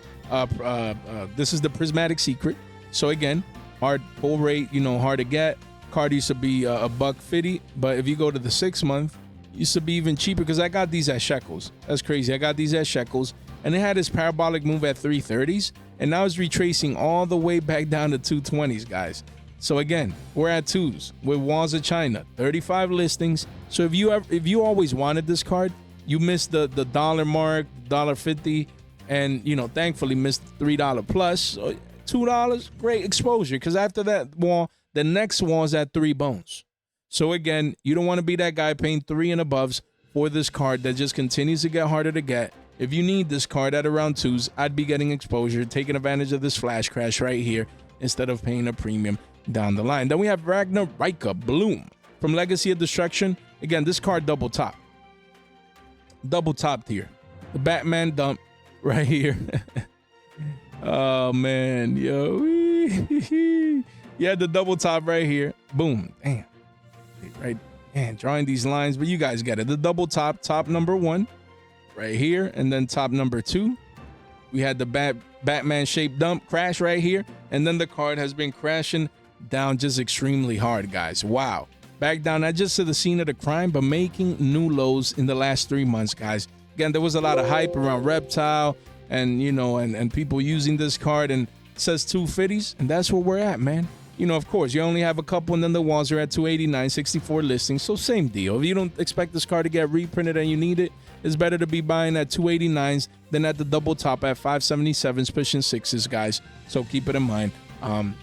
This is the Prismatic Secret. So again, hard pull rate, hard to get. Card used to be $150, but if you go to the 6 month, used to be even cheaper because I got these at shekels. That's crazy. I got these at shekels, and it had this parabolic move at 330s, and now it's retracing all the way back down to 220s, guys. So again, we're at 2s with Walls of China, 35 listings. So if you always wanted this card, you missed the dollar mark, $1.50, and thankfully missed $3 plus. So $2, great exposure, because after that wall, the next wall is at 3 bones. So again, you don't want to be that guy paying 3 and aboves for this card that just continues to get harder to get. If you need this card at around 2s, I'd be getting exposure, taking advantage of this flash crash right here instead of paying a premium down the line. Then we have Ragnarika Bloom from Legacy of Destruction. Again, this card double top. Double topped here. The Batman dump right here. Oh, man. Yo. Yeah, the double top right here. Boom. Damn. Right. Man, drawing these lines, but you guys get it. The double top, top number 1 right here, and then top number 2. We had the Batman shaped dump crash right here, and then the card has been crashing down just extremely hard, guys. Wow. Back down, not just to the scene of the crime, but making new lows in the last 3 months, guys. Again, there was a lot of hype around Reptile and, and people using this card, and it says 250s, and that's where we're at, man. Of course, you only have a couple, and then the walls are at 289, 64 listings, so same deal. If you don't expect this card to get reprinted and you need it, it's better to be buying at 289s than at the double top at 577s, pushing 6s, guys. So keep it in mind.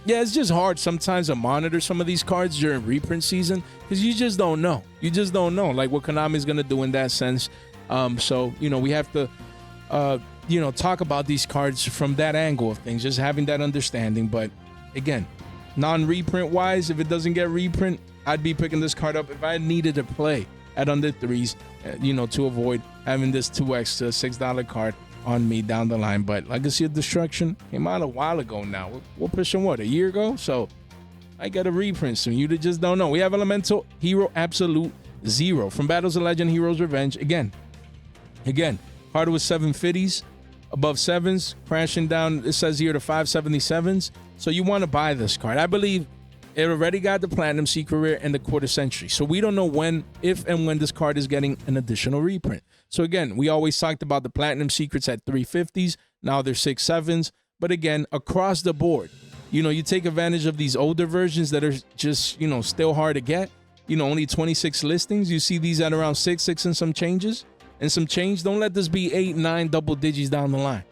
Yeah, it's just hard sometimes to monitor some of these cards during reprint season because you just don't know. You just don't know, like, what Konami is going to do in that sense. So, we have to, talk about these cards from that angle of things, just having that understanding. But again, non-reprint wise, if it doesn't get reprint, I'd be picking this card up if I needed to play at under 3s, to avoid having this 2x to $6 card on me down the line. But Legacy of Destruction came out a while ago now. We're pushing a year ago? So I get a reprint soon. You just don't know. We have Elemental Hero Absolute Zero from Battles of Legend Heroes Revenge. Again, card with 750s, above 7s, crashing down, it says here, to 577s. So you want to buy this card. I believe it already got the Platinum Secret Rare and the Quarter Century. So we don't know if and when this card is getting an additional reprint. So again, we always talked about the Platinum Secrets at 350s. Now they're 6.7s. But again, across the board, you take advantage of these older versions that are just, still hard to get. Only 26 listings. You see these at around 6 and some changes. And some change. Don't let this be 8, 9 double digits down the line.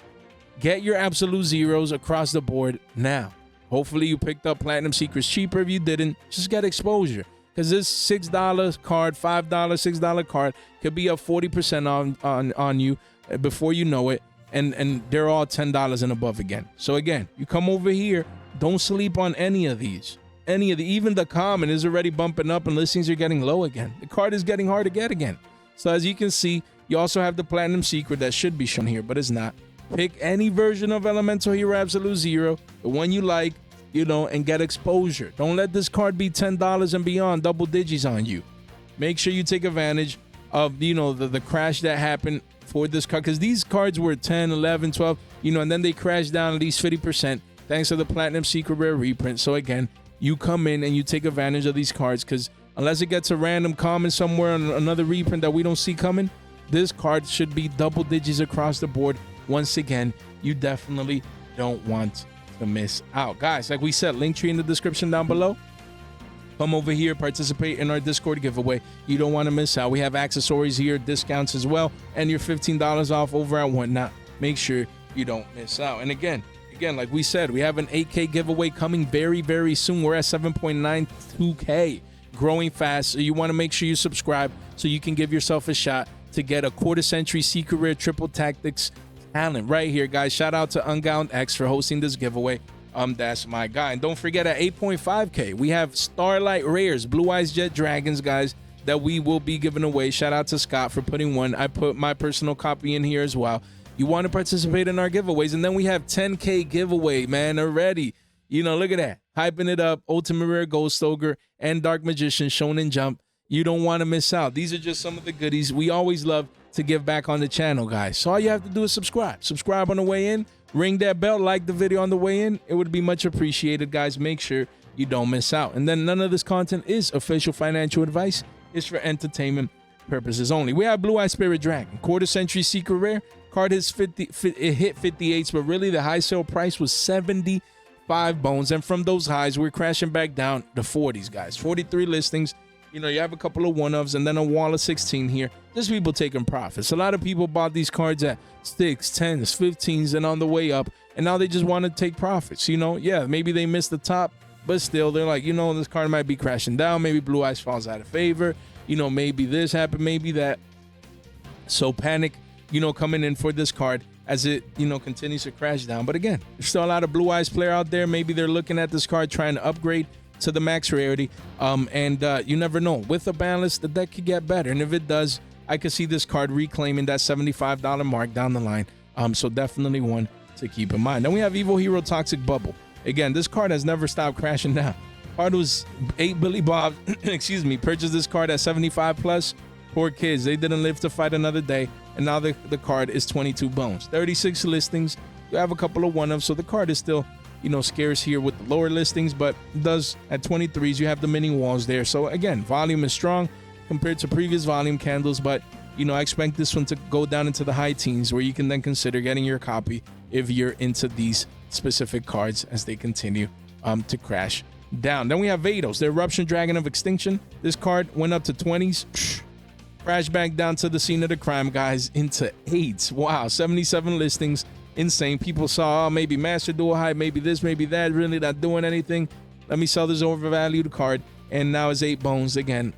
Get your absolute zeros across the board now. Hopefully you picked up Platinum Secrets cheaper. If you didn't, just get exposure. Because this $6 card, $5, $6 card could be up 40% on you before you know it. And they're all $10 and above again. So again, you come over here, don't sleep on any of these. Even the common is already bumping up and listings are getting low again. The card is getting hard to get again. So as you can see, you also have the Platinum Secret that should be shown here, but it's not. Pick any version of Elemental Hero Absolute Zero, the one you like, and get exposure. Don't let this card be $10 and beyond, double digits on you. Make sure you take advantage of, the crash that happened for this card, because these cards were 10, 11, 12, and then they crashed down at least 50% thanks to the Platinum Secret Rare reprint. So again, you come in and you take advantage of these cards, because unless it gets a random comment somewhere on another reprint that we don't see coming, this card should be double digits across the board. Once again, you definitely don't want to miss out. Guys, like we said, link tree in the description down below. Come over here, participate in our Discord giveaway. You don't want to miss out. We have accessories here, discounts as well, and your $15 off over at Whatnot. Make sure you don't miss out. And again, like we said, we have an 8K giveaway coming very, very soon. We're at 7.92K, growing fast. So you want to make sure you subscribe so you can give yourself a shot to get a Quarter Century Secret Rare Triple Tactics talent right here, guys. Shout out to Ungound X for hosting this giveaway. That's my guy. And don't forget, at 8.5K, we have Starlight Rares, Blue Eyes Jet Dragons, guys, that we will be giving away. Shout out to Scott for putting one. I put my personal copy in here as well. You want to participate in our giveaways. And then we have 10K giveaway, man, already. Look at that. Hyping it up. Ultimate Rare Ghost Ogre and Dark Magician Shonen Jump. You don't want to miss out. These are just some of the goodies. We always love to give back on the channel, guys. So all you have to do is subscribe on the way in, ring that bell, like the video on the way in. It would be much appreciated, guys. Make sure you don't miss out. And then none of this content is official financial advice. It's for entertainment purposes only. We have Blue Eye Spirit Dragon, quarter century secret rare. Card hit 58s, but really the high sale price was 75 bones. And from those highs, we're crashing back down to 40s, guys. 43 listings. You know, you have a couple of one-ofs and then a wall of 16 here. Just people taking profits. A lot of people bought these cards at 6s, 10s, 15s, and on the way up. And now they just want to take profits. You know, yeah, maybe they missed the top, but still, they're like, you know, this card might be crashing down. Maybe Blue Eyes falls out of favor. You know, maybe this happened, maybe that. So panic, you know, coming in for this card as it, you know, continues to crash down. But again, there's still a lot of Blue Eyes player out there. Maybe they're looking at this card trying to upgrade to the max rarity. You never know. With a ban list, the deck could get better. And if it does, I could see this card reclaiming that $75 mark down the line. So definitely one to keep in mind. Then we have Evo Hero Toxic Bubble. Again, this card has never stopped crashing down. Card was 8 Billy Bob, excuse me, purchased this card at 75 plus. Poor kids, they didn't live to fight another day. And now the card is 22 bones. 36 listings. You have a couple of one-ofs, so the card is still, you know, scarce here with the lower listings, but it does at 23s. You have the mini walls there. So again, volume is strong compared to previous volume candles, but you know, I expect this one to go down into the high teens where you can then consider getting your copy if you're into these specific cards as they continue to crash down. Then we have Vados, the Eruption Dragon of Extinction. This card went up to 20s, crashed back down to the scene of the crime, guys, into 8s. Wow, 77 listings. Insane. People saw, oh, maybe Master Duel hype, maybe this, maybe that, really not doing anything. Let me sell this overvalued card, and now it's 8 bones again.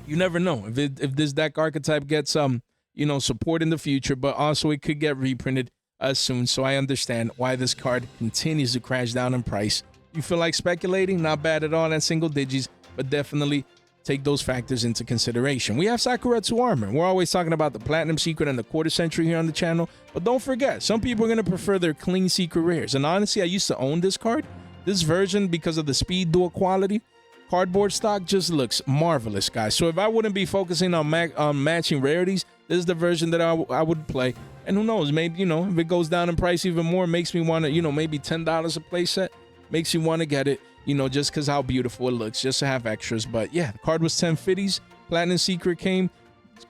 You never know if this deck archetype gets you know, support in the future, but also it could get reprinted soon. So I understand why this card continues to crash down in price. You feel like speculating? Not bad at all at single digits, but definitely take those factors into consideration. We have Sakuretsu Armor. We're always talking about the Platinum Secret and the Quarter Century here on the channel, but don't forget, some people are going to prefer their clean secret rares. And honestly, I used to own this card. This version, because of the speed dual quality, cardboard stock just looks marvelous, guys. So if I wouldn't be focusing on matching rarities, this is the version that I would play. And who knows, maybe, you know, if it goes down in price even more, makes me want to, you know, maybe $10 a play set, makes you want to get it, you know, just because how beautiful it looks, just to have extras. But yeah, the card was 1050s. Platinum Secret came,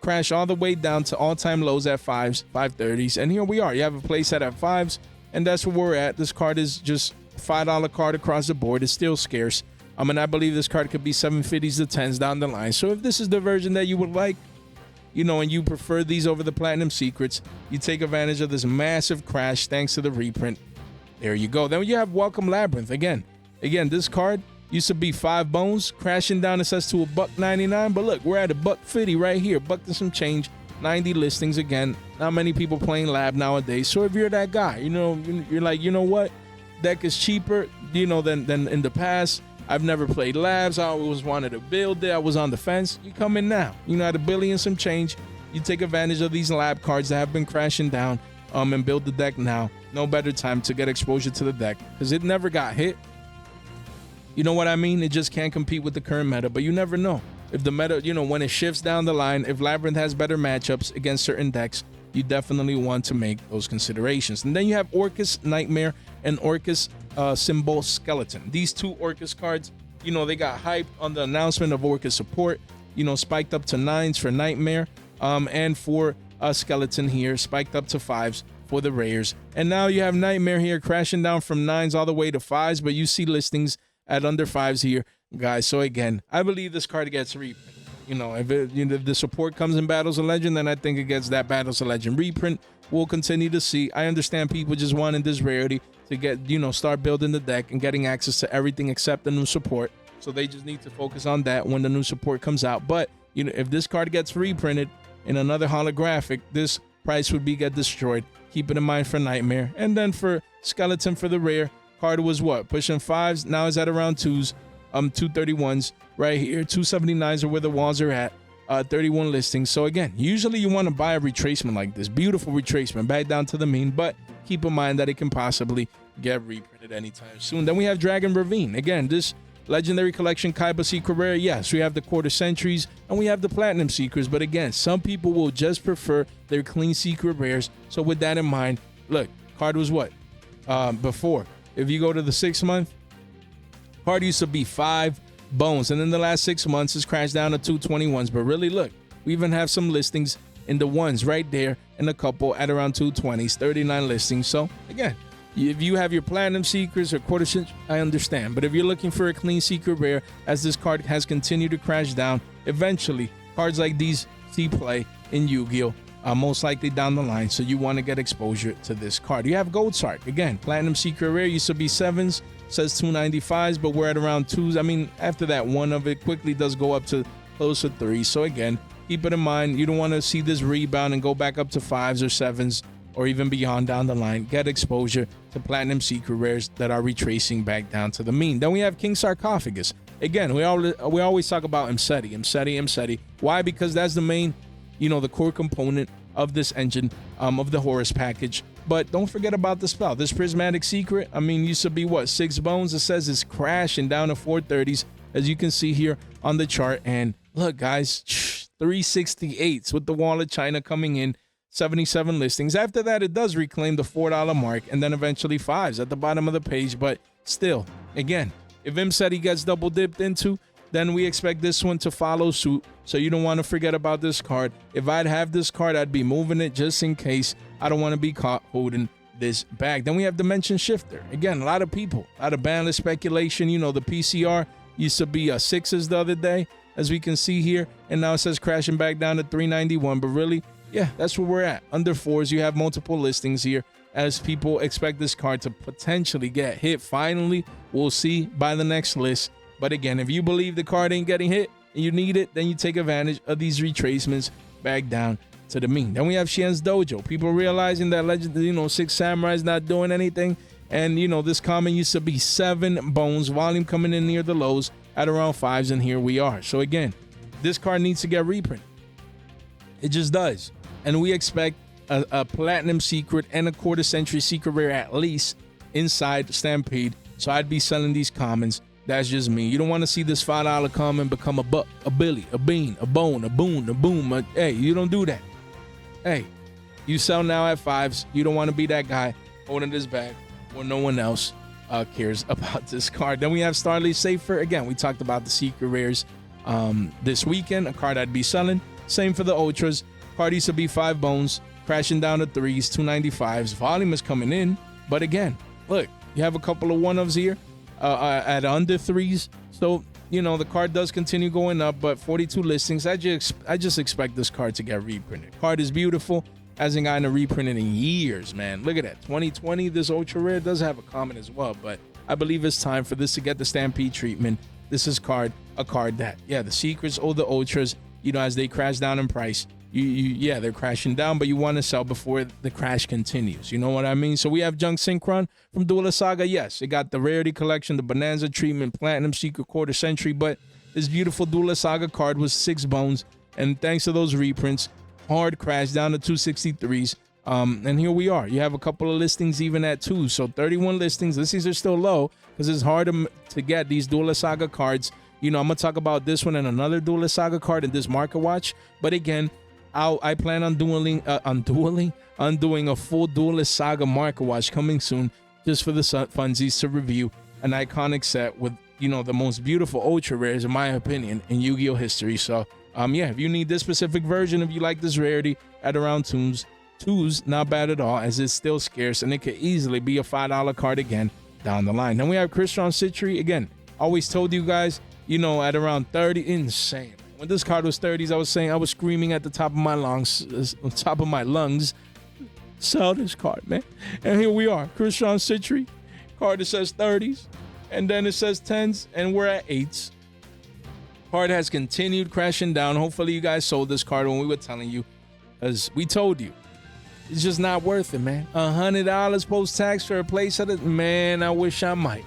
crashed all the way down to all-time lows at 5s, 530s. And here we are. You have a play set at 5s, and that's where we're at. This card is just $5 card across the board. It's still scarce. And I believe this card could be 750s to 10s down the line. So if this is the version that you would like, you know, and you prefer these over the Platinum Secrets, you take advantage of this massive crash thanks to the reprint. There you go. Then you have Welcome Labyrinth. Again, this card used to be 5 bones, crashing down, it says, to $1.99. But look, we're at $1.50 right here, buck and some change. 90 listings again. Not many people playing Lab nowadays. So if you're that guy, you know, you're like, you know what, deck is cheaper, you know, than in the past. I've never played Labs. I always wanted to build it. I was on the fence. You come in now. You know, at $1 billion some change, you take advantage of these Lab cards that have been crashing down and build the deck now. No better time to get exposure to the deck because it never got hit. You know what I mean? It just can't compete with the current meta, but you never know. If the meta, you know, when it shifts down the line, if Labyrinth has better matchups against certain decks, you definitely want to make those considerations. And then you have Orcus Nightmare and Orcus Symbol Skeleton. These two Orcus cards, you know, they got hyped on the announcement of Orcus support, you know, spiked up to 9s for Nightmare, and for Skeleton here, spiked up to 5s for the rares. And now you have Nightmare here crashing down from 9s all the way to 5s, but you see listings at under 5s here, guys. So again, I believe this card gets reprinted. You know, if the support comes in Battles of Legend, then I think it gets that Battles of Legend reprint. We'll continue to see. I understand people just wanting this rarity to get, you know, start building the deck and getting access to everything except the new support. So they just need to focus on that when the new support comes out. But, you know, if this card gets reprinted in another holographic, this price would get destroyed. Keep it in mind for Nightmare. And then for Skeleton, for the rare, card was what? Pushing 5s. Now it's at around 2s. 231s right here. 279s are where the walls are at. 31 listings. So again, usually you want to buy a retracement like this. Beautiful retracement back down to the mean, but keep in mind that it can possibly get reprinted anytime soon. Then we have Dragon Ravine. Again, this Legendary Collection Kaiba Secret Rare. Yes, we have the quarter centuries and we have the platinum secrets. But again, some people will just prefer their clean secret rares. So with that in mind, look, card was what? Before, if you go to the 6 month, card used to be 5 bones. And in the last 6 months, it's crashed down to 221s. But really, look, we even have some listings in the ones right there and a couple at around 220s, 39 listings. So again, if you have your platinum secrets or quarter century, I understand. But if you're looking for a clean secret rare, as this card has continued to crash down, eventually cards like these see play in Yu-Gi-Oh! Most likely down the line. So you want to get exposure to this card. You have Gold Sark. Again, platinum secret rare used to be 7s, says 295s, but we're at around 2s. I mean, after that, one of it quickly does go up to close to 3. So again, keep it in mind. You don't want to see this rebound and go back up to 5s or 7s or even beyond down the line. Get exposure to platinum secret rares that are retracing back down to the mean. Then we have King Sarcophagus. Again, we always talk about MSTTV. Why? Because that's the main, the core component of this engine, of the Horus package. But don't forget about the spell. This prismatic secret, I mean, used to be what, 6 bones? It says it's crashing down to 430s, as you can see here on the chart. And look, guys, 368s with the Wall of China coming in, 77 listings. After that, it does reclaim the $4 mark, and then eventually 5s at the bottom of the page. But still, again, if MSTTV gets double dipped into, then we expect this one to follow suit. So you don't want to forget about this card. If I'd have this card, I'd be moving it just in case. I don't want to be caught holding this bag. Then we have Dimension Shifter. Again, a lot of people, a lot of bandless speculation. The PCR used to be 6s the other day, as we can see here, and now it says crashing back down to 391. But really, yeah, that's where we're at. Under 4s, you have multiple listings here, as people expect this card to potentially get hit. Finally, we'll see by the next list. But again, if you believe the card ain't getting hit and you need it, then you take advantage of these retracements back down to the mean. Then we have Xian's Dojo. People realizing that Legend, 6 Samurai's not doing anything. And, this common used to be 7 bones, volume coming in near the lows at around 5s, and here we are. So again, this card needs to get reprinted. It just does. And we expect a platinum secret and a quarter century secret rare at least inside Stampede. So I'd be selling these commons. That's just me. You don't want to see this $5 common become a buck, a billy, a bean, a bone, a boon, a boom. Hey, you don't do that. Hey, you sell now at 5s. You don't want to be that guy holding this bag or no one else cares about this card. Then we have Starly Safer. Again, we talked about the secret rares this weekend. A card I'd be selling. Same for the Ultras. Card used to be 5 bones, crashing down to 3s, 295s. Volume is coming in. But again, look, you have a couple of 1-ofs here. At under 3s. So, the card does continue going up, but 42 listings. I just expect this card to get reprinted. Card is beautiful. Hasn't gotten a reprinted in years, man. Look at that. 2020, this ultra rare does have a common as well, but I believe it's time for this to get the Stampede treatment. This is a card that, the secrets or the ultras, as they crash down in price, they're crashing down, but you want to sell before the crash continues. You know what I mean? So we have Junk Synchron from Duel Saga. Yes, it got the Rarity Collection, the Bonanza treatment, Platinum Secret Quarter Century, but this beautiful Duel Saga card was 6 bones, and thanks to those reprints, hard crash down to 263s. And here we are. You have a couple of listings even at 2, so 31 listings. Listings are still low because it's hard to get these Duel Saga cards. I'm going to talk about this one and another Duel Saga card in this Market Watch, but again, I plan on doing a full Duelist Saga Market Watch coming soon, just for the funsies to review an iconic set with the most beautiful ultra rares in my opinion in Yu-Gi-Oh history. So if you need this specific version, if you like this rarity at around 2s, not bad at all, as it's still scarce and it could easily be a $5 card again down the line. Then we have Crystron Citri. Again, always told you guys, at around 30, insane. When this card was 30s, I was screaming at the top of my lungs, sell this card, man. And here we are, Crystron Citri. Card that says 30s, and then it says 10s, and we're at 8s. Card has continued crashing down. Hopefully you guys sold this card when we were telling you, as we told you. It's just not worth it, man. $100 post-tax for a place of it. Man, I wish I might.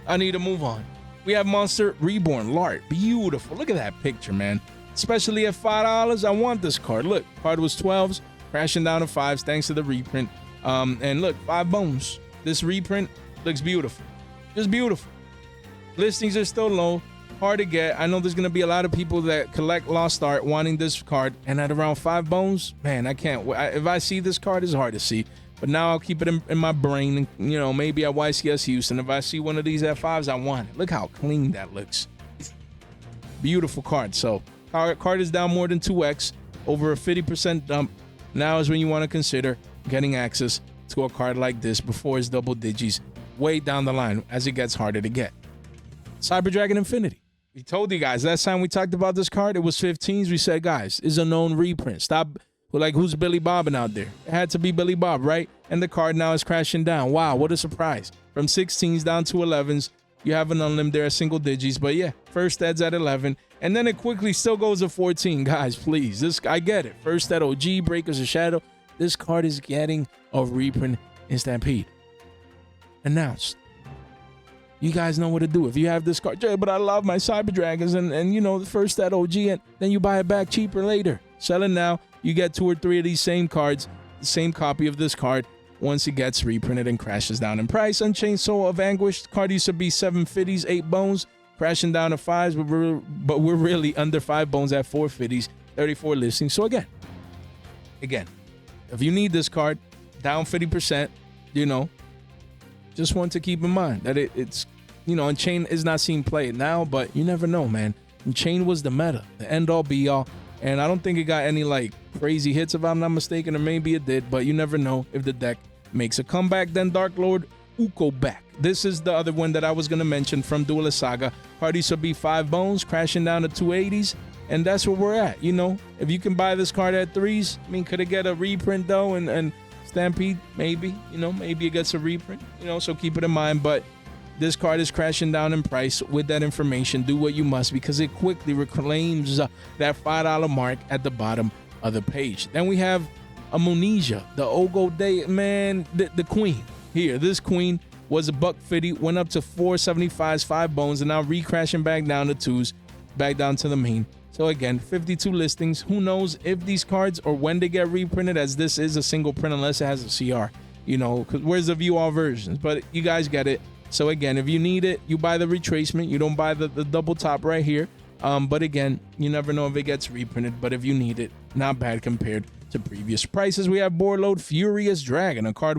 I need to move on. We have Monster Reborn Lart. Beautiful. Look at that picture, man. Especially at $5, I want this card. Look, card was 12s, crashing down to 5s thanks to the reprint. And look, 5 bones. This reprint looks beautiful. Just beautiful. Listings are still low, hard to get. I know there's gonna be a lot of people that collect Lost Art wanting this card, and at around 5 bones, man, I can't. If I see this card, it's hard to see. But now I'll keep it in my brain, and, you know, maybe at YCS Houston, if I see one of these at 5s, I want it. Look how clean that looks. Beautiful card. So card is down more than 2x, over a 50% dump. Now is when you want to consider getting access to a card like this before it's double digits way down the line as it gets harder to get. Cyber Dragon Infinity. We told you guys last time we talked about this card, it was 15s. We said, guys, it's a known reprint. Stop. We're like, who's Billy Bobbing out there? It had to be Billy Bob, right? And the card now is crashing down. Wow, what a surprise. From 16s down to 11s. You have an unlim there at single digits. But yeah, first Ed's at 11. And then it quickly still goes to 14. Guys, please. I get it. First Ed OG, Breakers of Shadow. This card is getting a reprint in Stampede. Announced. You guys know what to do. If you have this card, Jay, but I love my Cyber Dragons and you know, the first Ed OG, and then you buy it back cheaper later. Sell it now. You get 2 or 3 of these same cards, the same copy of this card, once it gets reprinted and crashes down in price. Unchained Soul of Anguish, the card used to be 750s, 8 bones, crashing down to 5s, but we're really under 5 bones at 450s, 34 listings. So again, if you need this card, down 50%, you know, just want to keep in mind that it's, you know, Unchained is not seen played now, but you never know, man. Unchained was the meta, the end-all, be-all. And I don't think it got any like crazy hits if I'm not mistaken, or maybe it did, but you never know if the deck makes a comeback. Then Dark Lord Uko back. This is the other one that I was going to mention from Duelist Saga. Card used to be 5 bones, crashing down to 280s, and that's where we're at. You know, if you can buy this card at 3s, I mean, could it get a reprint though? And Stampede, maybe, you know, maybe it gets a reprint, you know, so keep it in mind. But this card is crashing down in price. With that information, do what you must, because it quickly reclaims that $5 mark at the bottom of the page. Then we have Amnesia, the Ogo Day, man, the queen here. This queen was $150, went up to 475s, 5 bones, and now recrashing back down to 2s, back down to the main. So again, 52 listings. Who knows if these cards or when they get reprinted, as this is a single print unless it has a CR, you know, because where's the view all versions? But you guys get it. So again, if you need it, you buy the retracement. You don't buy the double top right here. But again, you never know if it gets reprinted. But if you need it, not bad compared to previous prices. We have Boardload Furious Dragon. A card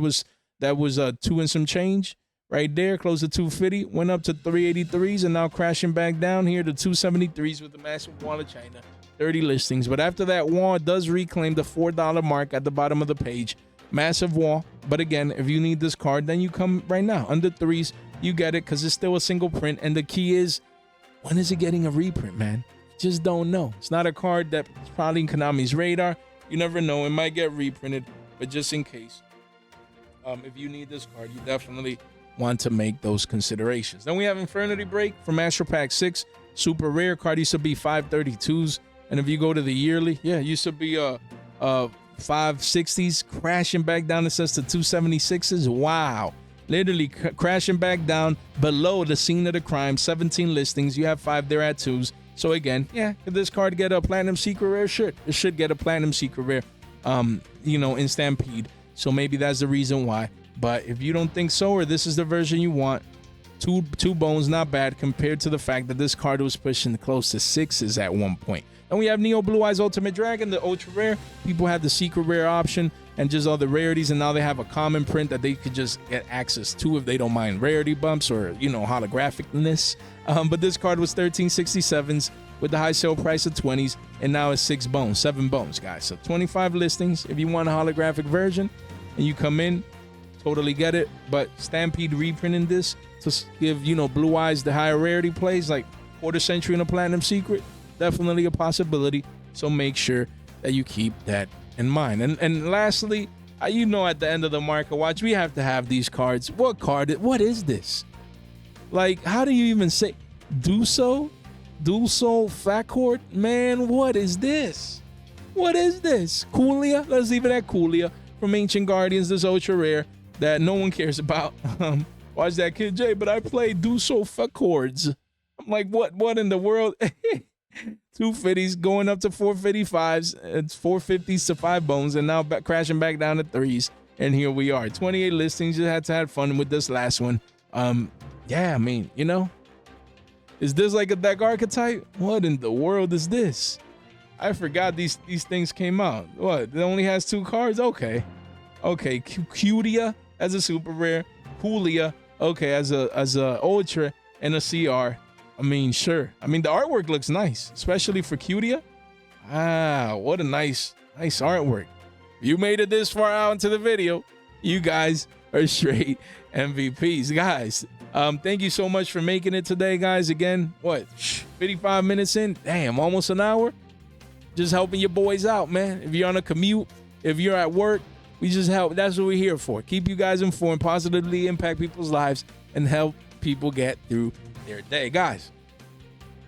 that was 2 and some change right there, close to 250, went up to 383s, and now crashing back down here to 273s with the massive wall of China. 30 listings. But after that wall does reclaim the $4 mark at the bottom of the page. Massive wall. But again, if you need this card, then you come right now. Under 3s, you get it, because it's still a single print. And the key is, when is it getting a reprint, man? Just don't know. It's not a card that's probably in Konami's radar. You never know. It might get reprinted. But just in case, if you need this card, you definitely want to make those considerations. Then we have Infernity Break from Astro Pack 6. Super rare. Card used to be 532s. And if you go to the yearly, yeah, it used to be 560s, crashing back down, it says, to 276s. Wow. Literally crashing back down below the scene of the crime. 17 listings. You have 5 there at 2s. So again, yeah, if this card get a platinum secret rare, it should get a platinum secret rare, you know, in Stampede. So maybe that's the reason why. But if you don't think so, or this is the version you want, two bones, not bad compared to the fact that this card was pushing close to 6s at one point. And we have Neo Blue Eyes Ultimate Dragon, the ultra rare. People had the secret rare option and just all the rarities, and now they have a common print that they could just get access to if they don't mind rarity bumps or, you know, holographicness. But this card was 1367s with the high sale price of 20s, and now it's 7 bones, guys. So 25 listings. If you want a holographic version and you come in, totally get it. But Stampede reprinting this to give, you know, Blue Eyes the higher rarity plays, like quarter century and a platinum secret, definitely a possibility. So make sure that you keep that in mind. And lastly, you know, at the end of the market watch, we have to have these cards. What card? What is this? Like, how do you even say Duel Fat Court? Man, what is this? What is this? Coolia? Let's leave it at Coolia from Ancient Guardians, this ultra rare that no one cares about. Watch that, Kid J, but I play Duel Fat Chords. I'm like, what in the world? 250s going up to 455s. It's 450s to 5 bones, and now crashing back down to 3s. And here we are, 28 listings. You had to have fun with this last one. Yeah, I mean, you know, Is this like a deck archetype? What in the world is this? I forgot these things came out. What? It only has 2 cards? Okay. Okay, Cutia as a super rare, Julia, okay, as a ultra, and a CR. I mean, sure. I mean, the artwork looks nice, especially for Cutia. Ah, what a nice artwork. If you made it this far out into the video, you guys are straight MVPs. Guys, thank you so much for making it today, guys. Again, what, 55 minutes in? Damn, almost an hour. Just helping your boys out, man. If you're on a commute, if you're at work, we just help. That's what we're here for. Keep you guys informed, positively impact people's lives, and help people get through their day. Guys,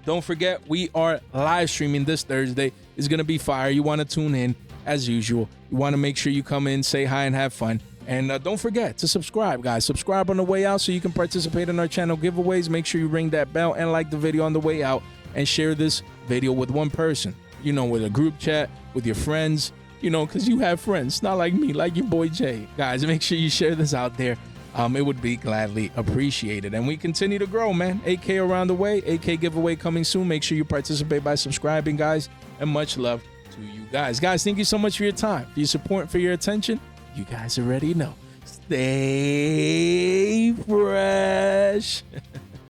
don't forget, we are live streaming this Thursday. It's going to be fire. You want to tune in as usual. You want to make sure you come in, say hi, and have fun. And don't forget to subscribe, guys. Subscribe on the way out so you can participate in our channel giveaways. Make sure you ring that bell and like the video on the way out, and share this video with one person. You know, with a group chat, with your friends, you know, because you have friends, not like me, like your boy Jay. Guys, make sure you share this out there. It would be gladly appreciated. And we continue to grow, man. 8K around the way, 8K giveaway coming soon. Make sure you participate by subscribing, guys. And much love to you guys. Guys, thank you so much for your time, for your support, for your attention. You guys already know. Stay fresh.